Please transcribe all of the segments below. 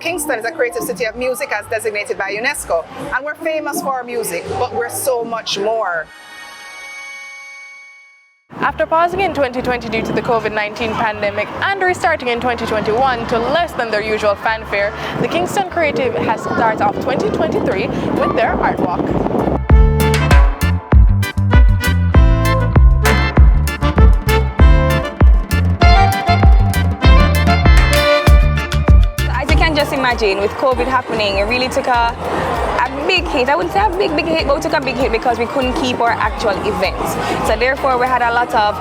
Kingston is a creative city of music as designated by UNESCO, and we're famous for our music, but we're so much more. After pausing in 2020 due to the COVID-19 pandemic and restarting in 2021 to less than their usual fanfare, the Kingston Creative has started off 2023 with their ArtWalk. Just imagine, with COVID happening, it really took a big hit. I wouldn't say a big hit, but we took a big hit because we couldn't keep our actual events. So therefore, we had a lot of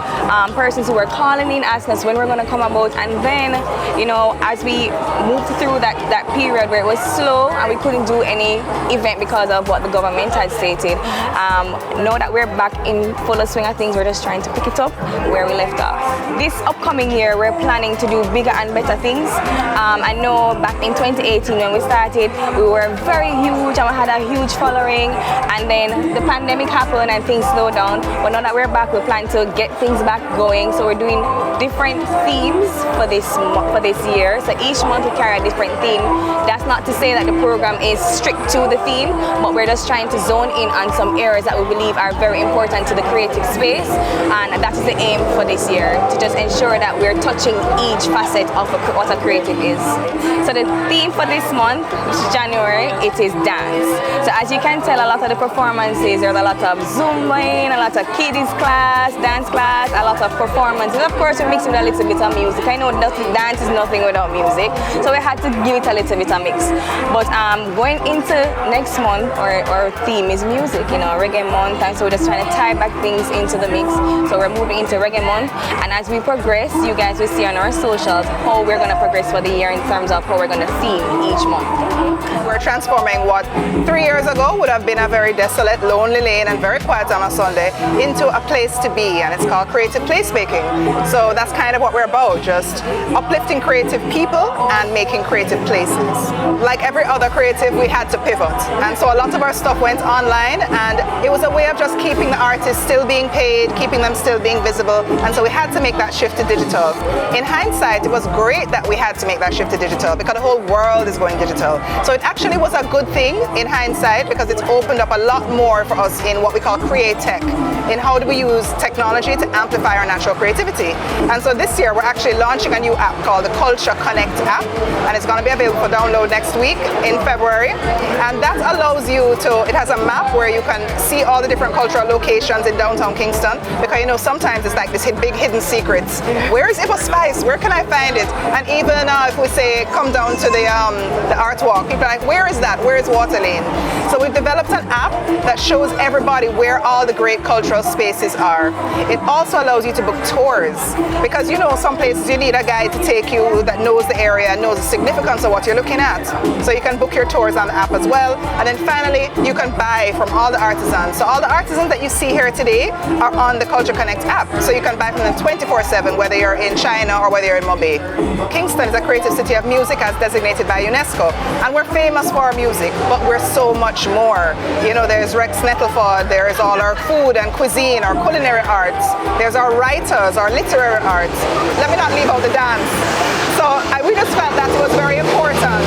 persons who were calling in, asking us when we're going to come about. And then, you know, as we moved through that period where it was slow and we couldn't do any event because of what the government had stated, now that we're back in full swing of things, we're just trying to pick it up where we left off. This upcoming year, we're planning to do bigger and better things. I know back in 2018 when we started, we were very huge and we had a huge following, and then the pandemic happened and things slowed down. But now that we're back, we plan to get things back going. So we're doing different themes for this year. So each month we carry a different theme. That's not to say that the program is strict to the theme, but we're just trying to zone in on some areas that we believe are very important to the creative space, and that is the aim for this year, to just ensure that we're touching each facet of what a creative is. So the theme for this month, which is January, it is dance. So as you can tell, a lot of the performances, there's a lot of Zumbing, a lot of kiddies class, dance class, a lot of performances. Of course, we're mixing with a little bit of music. I know dance is nothing without music, so we had to give it a little bit of mix. But going into next month, our theme is music, you know, reggae month, and so we're just trying to tie back things into the mix. So we're moving into reggae month, and as we progress, you guys will see on our socials how we're going to progress for the year in terms of how we're going to theme each month. We're transforming what 3 years ago would have been a very desolate, lonely lane and very quiet on a Sunday into a place to be, and it's called creative placemaking. So that's kind of what we're about, just uplifting creative people and making creative places. Like every other creative, we had to pivot, and so a lot of our stuff went online, and it was a way of just keeping the artists still being paid, keeping them still being visible, and so we had to make that shift to digital. In hindsight, it was great that we had to make that shift to digital because the whole world is going digital. So it actually was a good thing in hindsight because it's opened up a lot more for us in what we call create tech, in how do we use technology to amplify our natural creativity. And so this year we're actually launching a new app called the Culture Connect app, and it's going to be available for download next week in February. And that allows you to, it has a map where you can see all the different cultural locations in downtown Kingston, because you know sometimes it's like this big hidden secrets. Where is Ipa Spice? Where can I find it? And even if we say come down to the ArtWalk, people are like, where is that? Where is Water Lane? So we've developed an app that shows everybody where all the great cultural spaces are. It also allows you to book tours, because you know some places you need a guide to take you that knows the area, knows the significance of what you're looking at. So you can book your tours on the app as well. And then finally, you can buy from all the artisans. So all the artisans that you see here today are on the Culture Connect app. So you can buy from them 24/7, whether you're in China or whether you're in Mobay. Kingston is a creative city of music as designated by UNESCO, and we're famous for our music, but we're so much more. You know, there's Rex Nettleford, there's all our food and cuisine, our culinary arts, there's our writers, our literary arts. Let me not leave out the dance. So we just felt that it was very important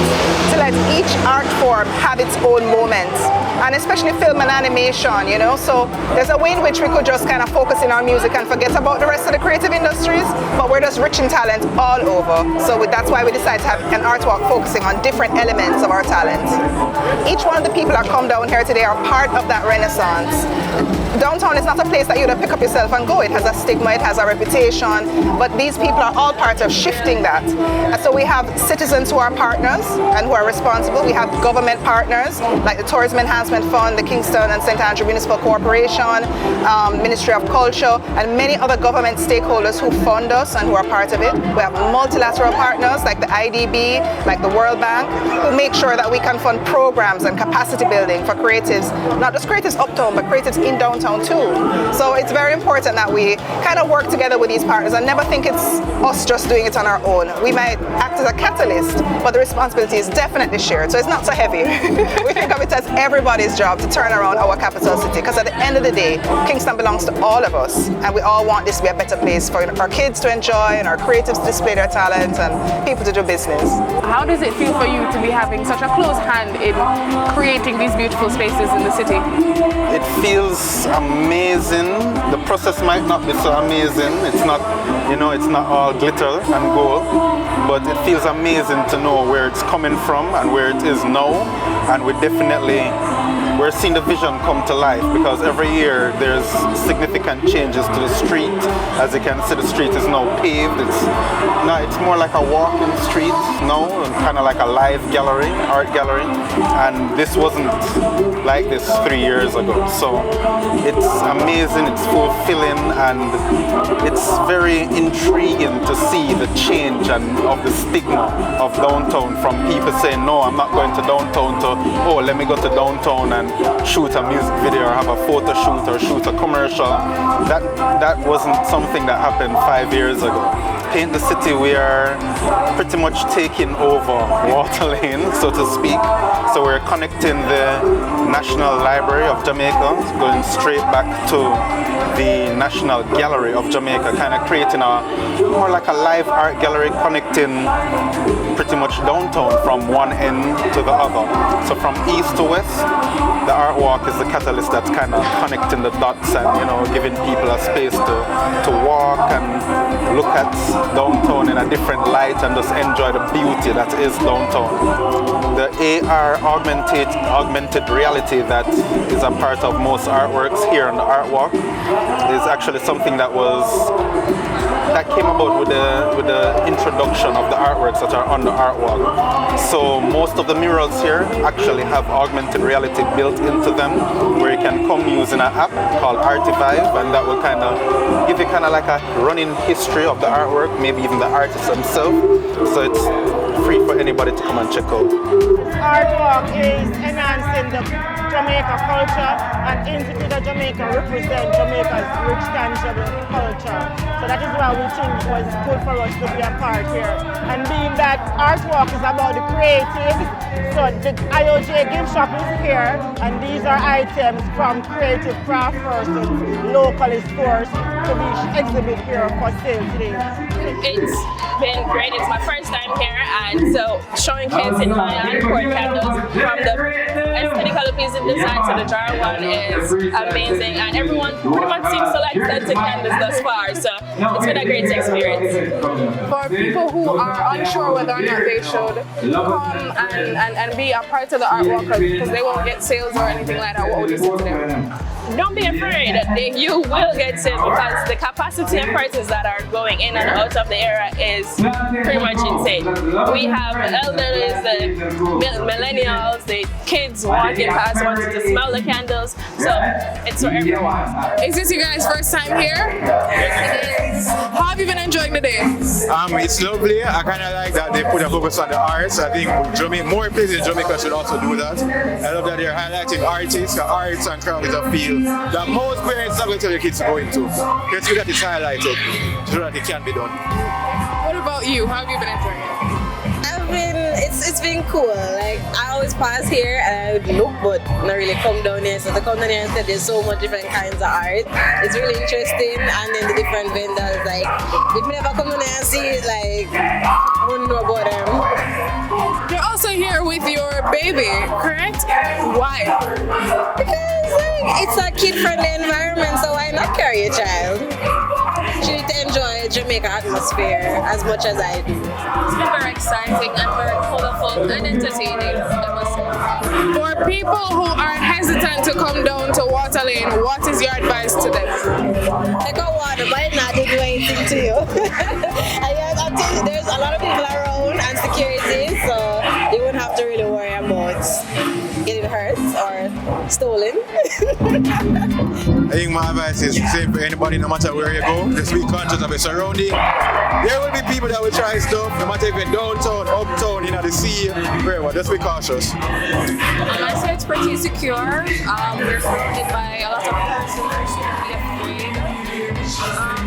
to let each art form have its own moment, and especially film and animation, you know. So there's a way in which we could just kind of focus in our music and forget about the rest of the creative industries, but we're just rich in talent all over. So that's why we decided to have an ArtWalk focusing on different elements of our talent. Each one of the people that come down here today are part of that renaissance. Downtown is not a place that you pick up yourself and go. It has a stigma, it has a reputation, but these people are all part of shifting that. And so we have citizens who are partners and who are responsible. We have government partners like the Tourism Enhancement Fund, the Kingston and St. Andrew Municipal Corporation, Ministry of Culture, and many other government stakeholders who fund us and who are part of it. We have multilateral partners like the IDB, like the World Bank, who make sure that we can fund programs and capacity building for creatives, not just creatives uptown, but creatives in downtown too. So it's very important that we kind of work together with these partners and never think it's us just doing it on our own. We might act as a catalyst, but the responsibility is definitely shared, so it's not so heavy. We think of it as everybody anybody's job to turn around our capital city, because at the end of the day, Kingston belongs to all of us, and we all want this to be a better place for our kids to enjoy and our creatives to display their talent and people to do business. How does it feel for you to be having such a close hand in creating these beautiful spaces in the city? It feels amazing. The process might not be so amazing. It's not, it's not all glitter and gold, but it feels amazing to know where it's coming from and where it is now. And we're seeing the vision come to life, because every year there's significant changes to the street. As you can see, the street is now paved. It's more like a walking street now, and kind of like a live gallery, art gallery. And this wasn't like this 3 years ago. So it's amazing, it's fulfilling, and it's very intriguing to see the change and of the stigma of downtown, from people saying, no, I'm not going to downtown, to, oh, let me go to downtown and shoot a music video or have a photo shoot or shoot a commercial. That wasn't something that happened 5 years ago. Paint the City, we are pretty much taking over Water Lane, so to speak. So we're connecting the National Library of Jamaica, going straight back to the National Gallery of Jamaica, kind of creating more like a live art gallery, connecting pretty much downtown from one end to the other. So from east to west, the ArtWalk is the catalyst that's kind of connecting the dots and giving people a space to walk and look at downtown in a different light and just enjoy the beauty that is downtown. The AR augmented reality that is a part of most artworks here on the ArtWalk is actually something that came about with the introduction of the artworks that are on the ArtWalk. So most of the murals here actually have augmented reality built into them, where you can come using an app called Artivive, and that will kind of give you kind of like a running history of the artwork, maybe even the artist himself. So it's free for anybody to come and check out. ArtWalk is enhancing the Jamaica culture, and Institute of Jamaica represents Jamaica's rich tangible culture. So that is why we think it was good for us to be a part here. And being that ArtWalk is about the creative, so the IOJ gift shop is here, and these are items from creative craft persons, locally sourced, to be exhibited here for sale today. It's been great. It's my first time here, and so showcasing my encore candles, from the aesthetical pleasing design to the jar one, is amazing, and everyone pretty much seems to like scented candles thus far, so it's been a great experience. For people who are unsure whether or not they should come and be a part of the ArtWalk because they won't get sales or anything like that, what would you say to them? Don't be afraid, you will get sales, because the capacity of persons that are going in and out of the area is pretty much insane. We have elderly, the millennials, the kids walking past wanting to smell the candles, so it's for everyone. Is this you guys' first time here? Yes, it is. How have you been enjoying the day? It's lovely. I kind of like that they put a focus on the arts. I think more places in Jamaica should also do that. I love that they're highlighting artists, arts and crafts is a field that most parents are going to tell their kids to go into. It's good that it's highlighted so that it can be done. What about you? How have you been enjoying it? It's been cool. Like, I always pass here and I would look, but not really come down here. So to come down here and say there's so much different kinds of art, it's really interesting. And then the different vendors, like, if you never come down here and see it, like, I wouldn't know about them. You're also here with your baby, correct? Why? Because it's a kid-friendly environment, so why not carry a child? She need to enjoy Jamaica atmosphere as much as I do. It's been very exciting and very colorful and entertaining, I must say. For people who are hesitant to come down to Water Lane, what is your advice to them? Take a water, but it's not doing anything to you. And there's a lot of people around and security, so you wouldn't have to really worry about getting hurt or stolen. I think my advice is same for anybody, no matter where you go. Just be conscious of your surrounding. There will be people that will try stuff, no matter if you're downtown, uptown, the sea, wherever. Just be cautious. I say it's pretty secure. We're surrounded by a lot of persons who should be afraid.